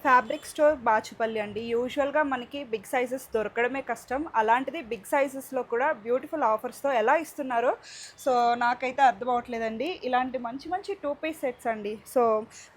Fabric store Bachupally అండి. యూజువల్గా మనకి బిగ్ సైజెస్ దొరకడమే కష్టం. అలాంటిది బిగ్ సైజెస్లో కూడా బ్యూటిఫుల్ ఆఫర్స్తో ఎలా ఇస్తున్నారో సో నాకైతే అర్థం అవ్వట్లేదండి. ఇలాంటి మంచి మంచి 2 పీస్ సెట్స్ అండి. సో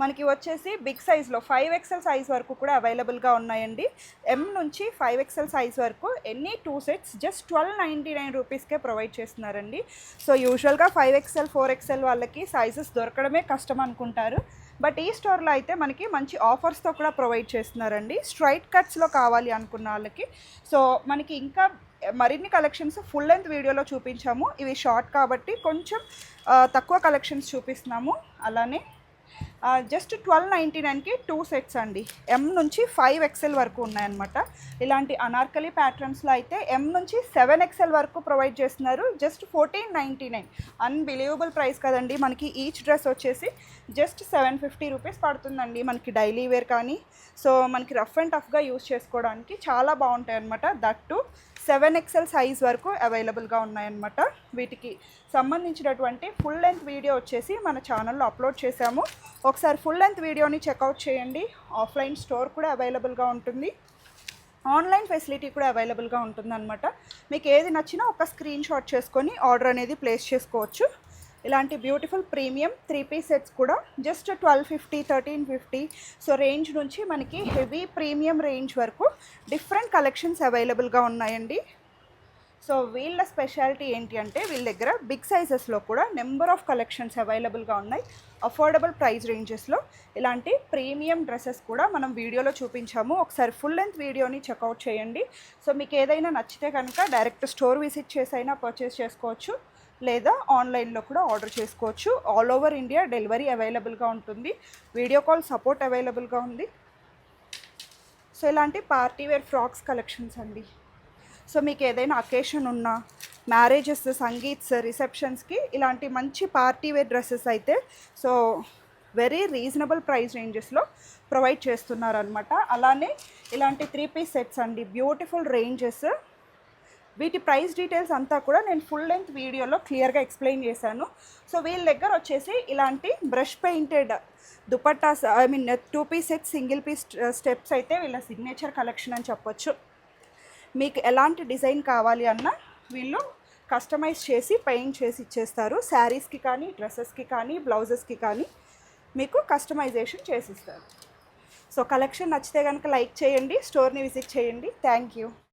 మనకి వచ్చేసి బిగ్ సైజ్లో 5XL సైజ్ వరకు కూడా అవైలబుల్గా ఉన్నాయండి. ఎం నుంచి 5XL సైజ్ వరకు ఎన్ని 2 సెట్స్ జస్ట్ 1299 రూపీస్కే ప్రొవైడ్ చేస్తున్నారండి. సో యూజువల్గా 5XL 4XL వాళ్ళకి సైజెస్ దొరకడమే కష్టం అనుకుంటారు. బట్ ఈ స్టోర్లో అయితే మనకి మంచి ఆఫర్స్తో కూడా ప్రొవైడ్ చేస్తున్నారండి. స్ట్రైట్ కట్స్లో కావాలి అనుకున్న వాళ్ళకి. సో మనకి ఇంకా మరిన్ని కలెక్షన్స్ ఫుల్ లెంత్ వీడియోలో చూపించాము. ఇవి షార్ట్ కాబట్టి కొంచెం తక్కువ కలెక్షన్స్ చూపిస్తున్నాము. అలానే జస్ట్ 1299కి 2 సెట్స్ అండి. ఎం నుంచి 5XL వరకు ఉన్నాయన్నమాట. ఇలాంటి అనార్కలి ప్యాటర్న్స్లో అయితే ఎం నుంచి 7XL వరకు ప్రొవైడ్ చేస్తున్నారు. జస్ట్ 1499. అన్బిలీవబుల్ ప్రైస్ కదండి. మనకి ఈచ్ డ్రెస్ వచ్చేసి జస్ట్ 750 రూపీస్ పడుతుందండి. మనకి డైలీ వేర్ కానీ సో మనకి రఫ్ అండ్ టఫ్గా యూస్ చేసుకోవడానికి చాలా బాగుంటాయి అన్నమాట. దట్ టు 7XL సైజ్ వరకు అవైలబుల్గా ఉన్నాయన్నమాట. వీటికి సంబంధించినటువంటి ఫుల్ లెంత్ వీడియో వచ్చేసి మన ఛానల్లో అప్లోడ్ చేశాము. ఒకసారి ఫుల్ లెంత్ వీడియోని చెక్అవుట్ చేయండి. ఆఫ్లైన్ స్టోర్ కూడా అవైలబుల్గా ఉంటుంది, ఆన్లైన్ ఫెసిలిటీ కూడా అవైలబుల్గా ఉంటుందన్నమాట. మీకు ఏది నచ్చినా ఒక స్క్రీన్ షాట్ చేసుకొని ఆర్డర్ అనేది ప్లేస్ చేసుకోవచ్చు. ఇలాంటి బ్యూటిఫుల్ ప్రీమియం 3 పీస్ సెట్స్ కూడా జస్ట్ 1250, 1350 సో రేంజ్ నుంచి మనకి హెవీ ప్రీమియం రేంజ్ వరకు డిఫరెంట్ కలెక్షన్స్ అవైలబుల్గా ఉన్నాయండి. సో వీళ్ళ స్పెషాలిటీ ఏంటి అంటే వీళ్ళ దగ్గర బిగ్ సైజెస్లో కూడా నెంబర్ ఆఫ్ కలెక్షన్స్ అవైలబుల్గా ఉన్నాయి. అఫోర్డబుల్ ప్రైస్ రేంజెస్లో ఇలాంటి ప్రీమియం డ్రెస్సెస్ కూడా మనం వీడియోలో చూపించాము. ఒకసారి ఫుల్ లెంత్ వీడియోని చెక్అవుట్ చేయండి. సో మీకు ఏదైనా నచ్చితే కనుక డైరెక్ట్ స్టోర్ విజిట్ చేసి అయినా పర్చేస్ చేసుకోవచ్చు, లేదా ఆన్లైన్లో కూడా ఆర్డర్ చేసుకోవచ్చు. ఆల్ ఓవర్ ఇండియా డెలివరీ అవైలబుల్గా ఉంటుంది. వీడియో కాల్ సపోర్ట్ అవైలబుల్గా ఉంది. సో ఇలాంటి పార్టీ వేర్ ఫ్రాక్స్ కలెక్షన్స్ అండి. సో మీకు ఏదైనా అకేషన్ ఉన్నా, మ్యారేజెస్, సంగీత్స్, రిసెప్షన్స్కి ఇలాంటి మంచి పార్టీ వేర్ డ్రెస్సెస్ అయితే సో వెరీ రీజనబుల్ ప్రైస్ రేంజెస్లో ప్రొవైడ్ చేస్తున్నారనమాట. అలానే ఇలాంటి 3 పీస్ సెట్స్ అండి, బ్యూటిఫుల్ రేంజెస్. వీటి ప్రైస్ డీటెయిల్స్ అంతా కూడా నేను ఫుల్ లెంత్ వీడియోలో క్లియర్గా ఎక్స్ప్లెయిన్ చేశాను. సో వీళ్ళ దగ్గర వచ్చేసి ఇలాంటి brush painted dupattas, I mean 2 piece set single piece steps అయితే వీళ్ళ సిగ్నేచర్ కలెక్షన్ అని చెప్పొచ్చు. మీకు ఎలాంటి డిజైన్ కావాలి అన్నా వీళ్ళు కస్టమైజ్ చేసి పెయింట్ చేసి ఇచ్చేస్తారు. శారీస్కి కానీ, డ్రెస్సెస్కి కానీ, బ్లౌజెస్కి కానీ మీకు కస్టమైజేషన్ చేసిస్తారు. సో కలెక్షన్ నచ్చితే కనుక లైక్ చేయండి, స్టోర్ని విజిట్ చేయండి. Thank you.